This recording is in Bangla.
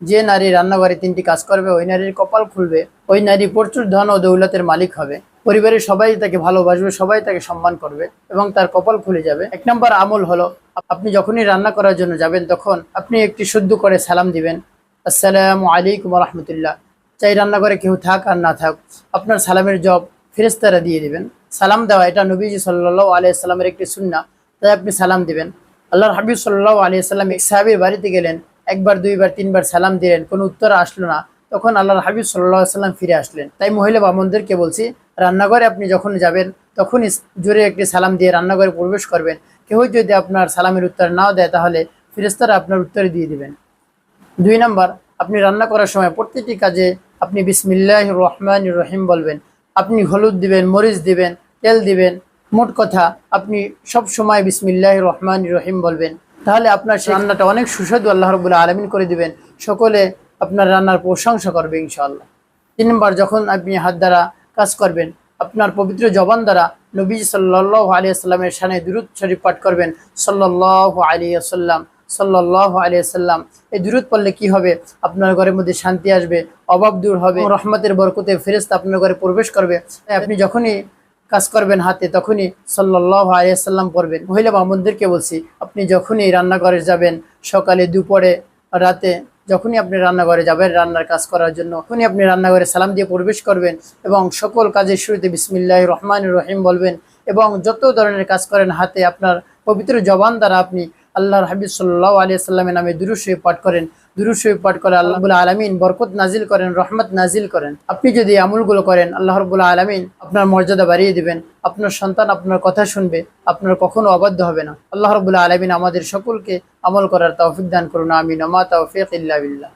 যে নারী রান্নাঘরে 3টি কাজ করবে ওই নারীর কপাল খুলবে, ওই নারী প্রচুর ধন ও দৌলতের মালিক হবে, পরিবারের সবাই তাকে ভালোবাসবে, সবাই তাকে সম্মান করবে এবং তার কপাল খুলে যাবে। 1 নম্বর আমল হলো, আপনি যখনই রান্না করার জন্য যাবেন তখন আপনি একটি শুদ্ধ করে সালাম দিবেন, আসসালামু আলাইকুম রহমতুল্লাহ। চাই রান্নাঘরে কেউ থাক আর না থাক, আপনার সালামের জব ফেরেশতারা দিয়ে দিবেন। সালাম দেওয়া এটা নবীজি সাল্লাল্লাহু আলাইহি সাল্লামের একটি সুন্নাহ, তাই আপনি সালাম দিবেন। আল্লাহর হাবিব সাল্লাল্লাহু আলাইহি সাল্লাম এক সাহাবীর বাড়িতে গেলেন, 1বার 2বার 3বার সালাম দিলেন, কোনো উত্তর আসলো না। তখন আল্লাহর হাবিব সাল্লাল্লাহু আলাইহি সাল্লাম ফিরে আসলেন। তাই মহিলা বামনদেরকে বলছি, রান্নাঘরে আপনি যখন যাবেন তখনই জোরে একটি সালাম দিয়ে রান্নাঘরে প্রবেশ করবেন। কেউ যদি আপনার সালামের উত্তর নাও দেয় তাহলে ফেরেশতারা আপনার উত্তর দিয়ে দিবেন। 2 নম্বর, আপনি রান্না করার সময় প্রত্যেকটি কাজে আপনি বিসমিল্লাহির রহমানির রহিম বলবেন। আপনি হলুদ দিবেন, মরিচ দিবেন, তেল দিবেন, মোট কথা আপনি সব সময় বিসমিল্লাহির রহমানির রহিম বলবেন। তাহলে আপনার সেই রান্নাটা অনেক সুস্বাদু আল্লাহ রাব্বুল আলামিন করে দিবেন। সকলে আপনার রান্নার প্রশংসা করবে ইনশাআল্লাহ। 3 নম্বর, যখন আপনি হাত দ্বারা কাজ করবেন, আপনার পবিত্র জবান দ্বারা নবীজি সাল্লাল্লাহু আলাইহি ওয়াসাল্লামের শানে দুরূদ শরীফ পাঠ করবেন, সাল্লাল্লাহু আলাইহি ওয়াসাল্লাম, সাল্লাল্লাহু আলাইহি ওয়াসাল্লাম। এই দুরূদ পড়লে কি হবে? আপনার ঘরের মধ্যে শান্তি আসবে, অভাব দূর হবে, রহমতের বরকতে ফেরেশতা আপনার ঘরে প্রবেশ করবে। আপনি যখনই কাজ করবেন হাতে তখনই সাল্লাল্লাহু আলাইহি ওয়াসাল্লাম পড়বেন। মহিলা বামনদেরকে বলছি, আপনি যখনই রান্নাঘরে যাবেন, সকালে, দুপুরে, রাতে, যখনই আপনি রান্নাঘরে যাবেন রান্নার কাজ করার জন্য, তখনই আপনি রান্নাঘরে সালাম দিয়ে প্রবেশ করবেন এবং সকল কাজের শুরুতে বিসমিল্লাহির রহমানির রহিম বলবেন। এবং যত ধরনের কাজ করেন হাতে, আপনার পবিত্র জবান দ্বারা আপনি আল্লাহর হাবিব সাল্লাল্লাহু আলাইহি ওয়াসাল্লামের নামে দুরূদ শরীফ পাঠ করেন। দুরূদ শরীফ পাঠ করে আল্লাহ রাব্বুল আলামিন বরকত নাজিল করেন, রহমত নাজিল করেন। আপনি যদি আমলগুলো করেন, আল্লাহ রাব্বুল আলামিন আপনার মর্যাদা বাড়িয়ে দিবেন। আপনার সন্তান আপনার কথা শুনবে, আপনার কখনো অবাধ্য হবে না। আল্লাহ রাব্বুল আলামিন আমাদের সকলকে আমল করার তৌফিক দান করুন। আমিন। ওয়া মা তাওফীক ইল্লা বিল্লাহ।